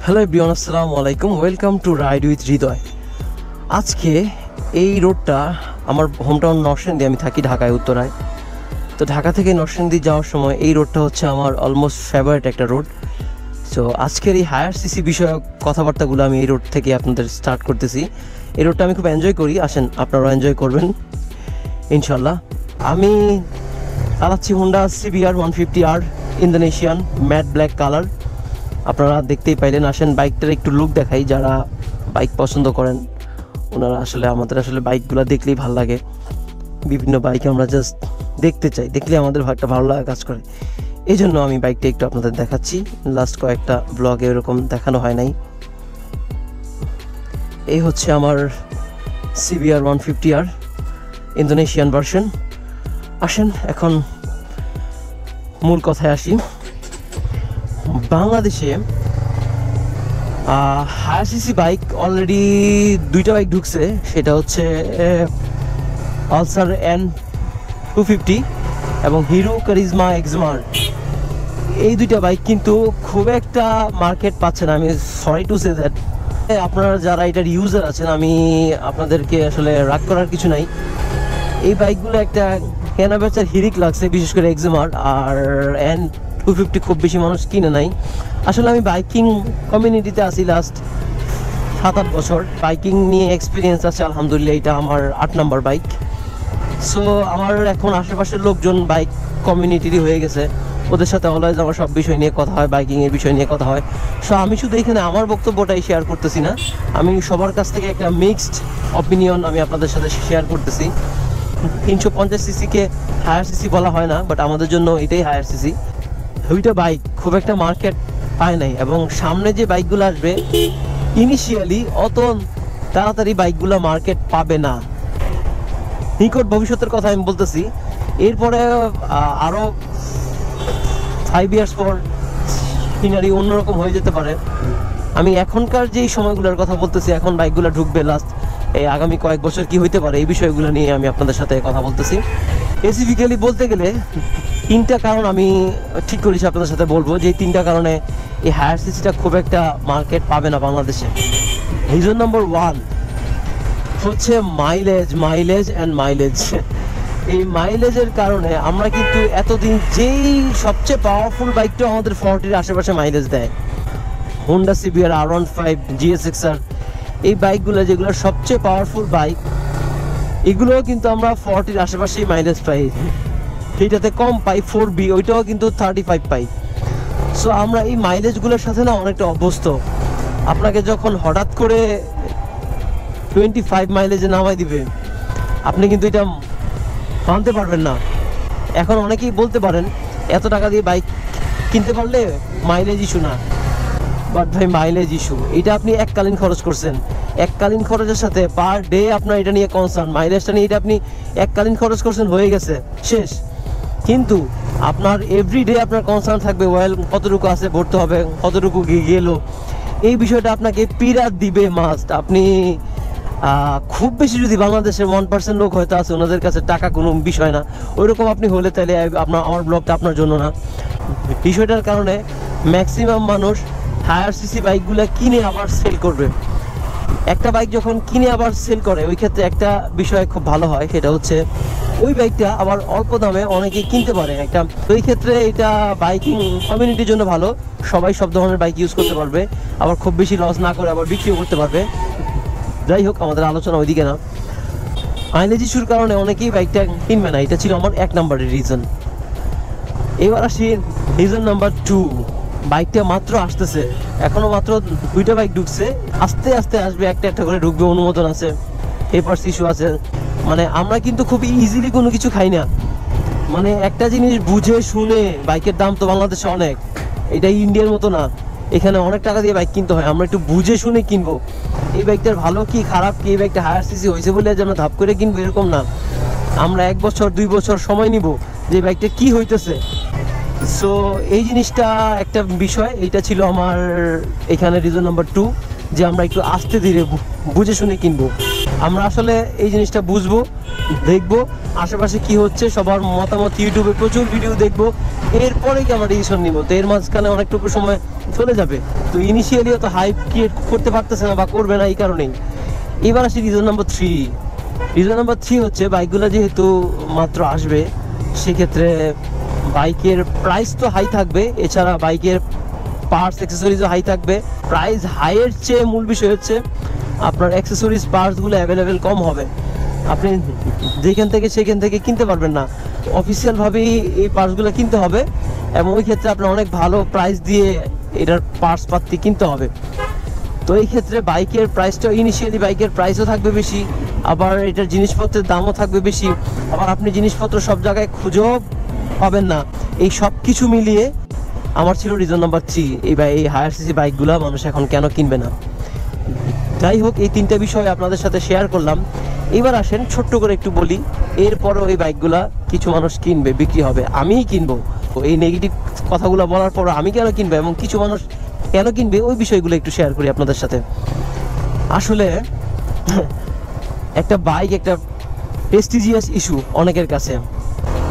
Hello everyone, আসসালামু আলাইকুম। Welcome to ride with হৃদয়। আজকে এই রোডটা আমার হোমটাউন নরসিংদী, আমি থাকি ঢাকায় উত্তরায়। তো ঢাকা থেকে নরসিংদী যাওয়ার সময় এই রোডটা হচ্ছে আমার অলমোস্ট ফেভারিট একটা রোড। সো আজকের এই হায়ার সিসি বিষয়ক কথাবার্তাগুলো আমি এই রোড থেকে আপনাদের স্টার্ট করতেছি। এই রোডটা আমি খুব এনজয় করি, আসেন আপনারাও এনজয় করবেন ইনশাল্লাহ। আমি চালাচ্ছি Honda CBR 150R Indonesian matte black colour. আপনারা দেখতেই পাইলেন। আসেন বাইকটার একটু লুক দেখাই। যারা বাইক পছন্দ করেন ওনারা আমাদের বাইকগুলো দেখলেই ভালো লাগে। বিভিন্ন বাইক আমরা জাস্ট দেখতে চাই, দেখলে আমাদের একটা ভালো লাগা কাজ করে। এই জন্য আমি বাইকটা একটু আপনাদের দেখাচ্ছি। লাস্ট কয়েকটা ব্লগে এরকম দেখানো হয় নাই। এই হচ্ছে আমার CBR 150R ইন্দোনেশিয়ান ভার্সন। আসেন এখন মূল কথায় আসি। বাংলাদেশে হায়ার সিসি বাইক অলরেডি দুইটা বাইক ঢুকছে। সেটা হচ্ছে পালসার N250 এবং হিরো কারিজমা এক্সমার। এই দুইটা বাইক কিন্তু খুব একটা মার্কেট পাচ্ছে না। আমি সরি টু সে দ্যাট। আপনারা যারা এটার ইউজার আছেন, আমি আপনাদেরকে আসলে রাগ করার কিছু নাই। এই বাইকগুলো একটা কেনা বেচার হিরিক লাগছে, বিশেষ করে এক্সমার। আর N250 খুব বেশি মানুষ কিনে নাই। আসলে আমি বাইকিং কমিউনিটিতে আছি লাস্ট 7-8 বছর। বাইকিং নিয়ে এক্সপিরিয়েন্স আছে আলহামদুলিল্লাহ। এটা আমার 8 নাম্বার বাইক। সো আমার এখন আশেপাশের লোকজন বাইক কমিউনিটিরই হয়ে গেছে। ওদের সাথে অলওয়েজ আমার সব বিষয় নিয়ে কথা হয়, বাইকিংয়ের বিষয় নিয়ে কথা হয়। সো আমি শুধু এখানে আমার বক্তব্যটাই শেয়ার করতেছি না, আমি সবার কাছ থেকে একটা মিক্সড অপিনিয়ন আমি আপনাদের সাথে শেয়ার করতেছি। 350 সিসিকে হায়ার সিসি বলা হয় না, বাট আমাদের জন্য এটাই হায়ার সিসি। দুইটা বাইক খুব একটা মার্কেট পায় নাই, এবং সামনে যে বাইকগুলো আসবে ইনিশিয়ালি অত তাড়াতাড়ি বাইকগুলো মার্কেট পাবে না। নিকট ভবিষ্যতের কথা আমি বলতেছি। এরপরে আরও 5 years পর সিনারি অন্যরকম হয়ে যেতে পারে। আমি এখনকার যেই সময়গুলোর কথা বলতেছি, এখন বাইকগুলো ঢুকবে লাস্ট এই আগামী কয়েক বছর কি হইতে পারে, এই বিষয়গুলো নিয়ে আমি আপনাদের সাথে কথা বলতেছি। স্পেসিফিক্যালি বলতে গেলে 3টা কারণ আমি ঠিক করেছি আপনাদের সাথে বলবো, যে 3টা কারণে এই হায়ার সিসিটা খুব একটা মার্কেট পাবে না বাংলাদেশে। রিজন নাম্বার 1 হচ্ছে মাইলেজ অ্যান্ড মাইলেজ। এই মাইলেজের কারণে আমরা কিন্তু এতদিন যেই সবচেয়ে পাওয়ারফুল বাইকটা আমাদের 40-র আশেপাশে মাইলেজ দেয়, হোন্ডা CBR R15 GSX-R, এই বাইকগুলো যেগুলো সবচেয়ে পাওয়ারফুল বাইক, এগুলোও কিন্তু আমরা 40-র আশেপাশেই মাইলেজ পাই। সেইটাতে কম পাই 4B, ওইটাও কিন্তু 35 পাই। সো আমরা এই মাইলেজগুলোর সাথে না অনেকটা অভ্যস্ত। আপনাকে যখন হঠাৎ করে 25 মাইলেজে নামাই দিবে, আপনি কিন্তু এটা মানতে পারবেন না। এখন অনেকেই বলতে পারেন এত টাকা দিয়ে বাইক কিনতে পারলে মাইলেজ ইস্যু না, বাট ভাই মাইলেজ ইস্যু। এটা আপনি এককালীন খরচ করছেন, এককালীন খরচের সাথে পার ডে আপনার এটা নিয়ে কনসার্ন, মাইলেজটা নিয়ে এটা আপনি এককালীন খরচ করছেন, হয়ে গেছে, শেষ। কিন্তু আপনার এভরিডে আপনার কনসার্ন থাকবে ওয়েল কতটুকু আছে, ভরতে হবে, কতটুকু গেল। এই বিষয়টা আপনাকে পীড়া দিবে মাস্ট। আপনি খুব বেশি যদি বাংলাদেশের 1% লোক হয়তো আছে, ওনাদের কাছে টাকা কোনো বিষয় না, ওইরকম আপনি হলে তাহলে আমার ব্লগটা আপনার জন্য না। বিষয়টার কারণে ম্যাক্সিমাম মানুষ হায়ার সিসি বাইকগুলো কিনে আবার সেল করবে। একটা বাইক যখন কিনে আবার সেল করে, ওই ক্ষেত্রে একটা বিষয় খুব ভালো হয়, সেটা হচ্ছে ওই বাইকটা আবার অল্প দামে অনেকে কিনতে পারে একটা। ওই ক্ষেত্রে এটা বাইকিং কমিউনিটির জন্য ভালো, সবাই সব ধরনের বাইক ইউজ করতে পারবে, আবার খুব বেশি লস না করে আবার বিক্রিও করতে পারবে। যাই হোক, আমাদের আলোচনা ওইদিকে না। মাইলেজ ইস্যুর কারণে অনেকেই বাইকটা কিনবে না, এটা ছিল আমার 1 নম্বরের রিজন। এবার আসি রিজন নাম্বার 2। বাইকটা মাত্র আসতেছে, এখনো মাত্র 2টা বাইক ঢুকছে, আস্তে আস্তে আসবে, একটা একটা করে ঢুকবে, অনুমোদন আছে, পেপারস ইস্যু আছে। মানে আমরা কিন্তু খুব ইজিলি কোনো কিছু খাই না। মানে একটা জিনিস বুঝে শুনে, বাইকের দাম তো বাংলাদেশে অনেক, এটা ইন্ডিয়ার মতো না, এখানে অনেক টাকা দিয়ে বাইক কিনতে হয়। আমরা একটু বুঝে শুনে কিনবো। এই বাইকটার ভালো কি খারাপ কি, এই বাইকটা হায়ার সিসি হয়েছে বলে যে আমরা ধাপ করে কিনবো এরকম না। আমরা 1 বছর 2 বছর সময় নিব যে বাইকটা কি হইতেছে। সো এই জিনিসটা একটা বিষয়, এইটা ছিল আমার এখানে রিজন নাম্বার 2। যে আমরা একটু আস্তে ধীরে বুঝে শুনে কিনবো। আমরা আসলে এই জিনিসটা বুঝবো, দেখবো আশেপাশে কি হচ্ছে, সবার মতামত, ইউটিউবে প্রচুর ভিডিও দেখবো, এরপরে কি আমরা ডিসিশন নিব। তো এর মাঝখানে অনেকটুকু সময় চলে যাবে। তো ইনিশিয়ালিও তো হাইপ ক্রিয়েট করতে পারতেছে না বা করবে না, এই কারণেই। এবার আসি রিজন নাম্বার 3। রিজন নাম্বার 3 হচ্ছে বাইকগুলো যেহেতু মাত্র আসবে, সেক্ষেত্রে বাইকের প্রাইস তো হাই থাকবে, এছাড়া বাইকের পার্টস অ্যাক্সেসরিজও হাই থাকবে। প্রাইস হাইয়ের চেয়ে মূল বিষয় হচ্ছে আপনার অ্যাক্সেসরিজ পার্টসগুলো অ্যাভেলেবেল কম হবে। আপনি যেখান থেকে সেখান থেকে কিনতে পারবেন না, অফিসিয়ালভাবেই এই পার্টসগুলো কিনতে হবে, এবং ওই ক্ষেত্রে আপনার অনেক ভালো প্রাইস দিয়ে এটার পার্টস পাতি কিনতে হবে। তো এই ক্ষেত্রে বাইকের প্রাইসটা ইনিশিয়ালি বাইকের প্রাইসও থাকবে বেশি, আবার এটার জিনিসপত্রের দামও থাকবে বেশি, আবার আপনি জিনিসপত্র সব জায়গায় খুঁজেও পাবেন না। এই সব কিছু মিলিয়ে আমার ছিল রিজন নাম্বার 3, এই হায়ার সিসি বাইকগুলো মানুষ এখন কেন কিনবে না। যাই হোক, এই 3টা বিষয় আপনাদের সাথে শেয়ার করলাম। এবার আসেন ছোট্ট করে একটু বলি, এরপরও এই বাইকগুলা কিছু মানুষ কিনবে, বিক্রি হবে, আমিই কিনবো। এই নেগেটিভ কথাগুলো বলার পর আমি কেন কিনবো এবং কিছু মানুষ কেন কিনবে, ওই বিষয়গুলো একটু শেয়ার করি আপনাদের সাথে। আসলে একটা বাইক একটা প্রেস্টিজিয়াস ইস্যু অনেকের কাছে।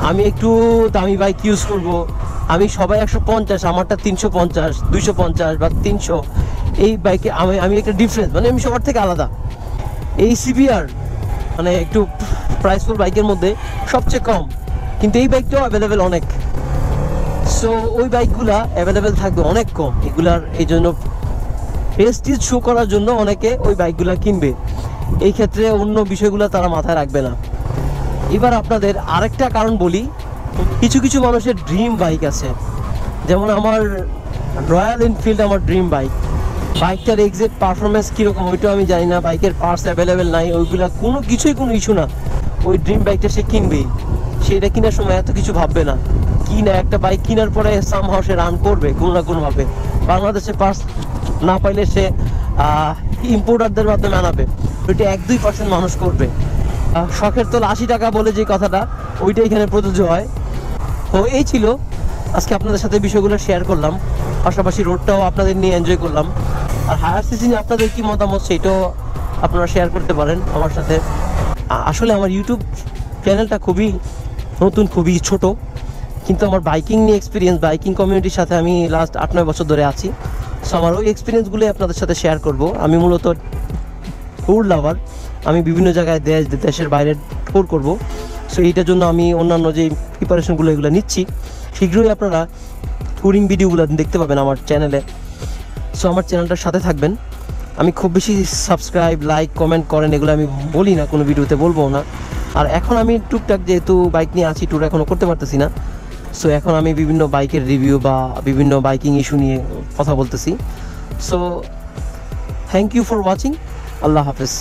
আমি একটু দামি বাইক ইউজ করব, আমি সবাই 150, আমারটা 350, 250 বা 300, এই বাইকে আমি একটা ডিফারেন্স, মানে আমি সবার থেকে আলাদা। এই সিবিআর মানে একটু প্রাইসফুল বাইকের মধ্যে সবচেয়ে কম, কিন্তু এই বাইকটাও অ্যাভেলেবেল অনেক। সো ওই বাইকগুলা অ্যাভেলেবেল থাকবে অনেক কম, এগুলার এই জন্য প্রেস্টিজ শো করার জন্য অনেকে ওই বাইকগুলা কিনবে। এই ক্ষেত্রে অন্য বিষয়গুলো তারা মাথায় রাখবে না। এবার আপনাদের আরেকটা কারণ বলি, কিছু কিছু মানুষের ড্রিম বাইক আছে, যেমন আমার রয়্যাল এনফিল্ড আমার ড্রিম বাইক। বাইকটার এক্সাক্ট পারফরমেন্স কীরকম ওইটাও আমি জানি না, বাইকের পার্টস অ্যাভেলেবেল নাই, ওইগুলা কোনো কিছুই কোনো ইস্যু না। ওই ড্রিম বাইকটা সে কিনবেই, সেটা কেনার সময় এত কিছু ভাববে না। কিনা একটা বাইক কেনার পরে সামহাও সে রান করবে কোনো না কোনোভাবে। বাংলাদেশে পার্টস না পাইলে সে ইম্পোর্টারদের মাধ্যমে আনাবে, ওইটা 1-2% মানুষ করবে। শখের তোল 80 টাকা বলে যে কথাটা, ওইটা এখানে প্রযোজ্য হয়। তো এই ছিল আজকে আপনাদের সাথে বিষয়গুলো শেয়ার করলাম, পাশাপাশি রোডটাও আপনাদের নিয়ে এনজয় করলাম। আর হায়ার সিসি নিয়ে আপনাদের কি মতামত সেটাও আপনারা শেয়ার করতে পারেন আমার সাথে। আসলে আমার ইউটিউব চ্যানেলটা খুবই নতুন, খুবই ছোট, কিন্তু আমার বাইকিং নিয়ে এক্সপিরিয়েন্স, বাইকিং কমিউনিটির সাথে আমি লাস্ট 8-9 বছর ধরে আছি। সো আমার ওই এক্সপিরিয়েন্সগুলোই আপনাদের সাথে শেয়ার করব। আমি মূলত ট্যুর লাভার, আমি বিভিন্ন জায়গায় দেশের বাইরে ট্যুর করব। সো এইটার জন্য আমি অন্যান্য যে প্রিপারেশনগুলো এগুলো নিচ্ছি। শীঘ্রই আপনারা ট্যুরিং ভিডিওগুলো দেখতে পাবেন আমার চ্যানেলে। সো আমার চ্যানেলটার সাথে থাকবেন। আমি খুব বেশি সাবস্ক্রাইব, লাইক, কমেন্ট করেন এগুলো আমি বলি না, কোনো ভিডিওতে বলবো না। আর এখন আমি টুকটাক যেহেতু বাইক নিয়ে আছি, ট্যুর এখনও করতে পারতেছি না, সো এখন আমি বিভিন্ন বাইকের রিভিউ বা বিভিন্ন বাইকিং ইস্যু নিয়ে কথা বলতেছি। So thank you for watching. আল্লাহ হাফেজ।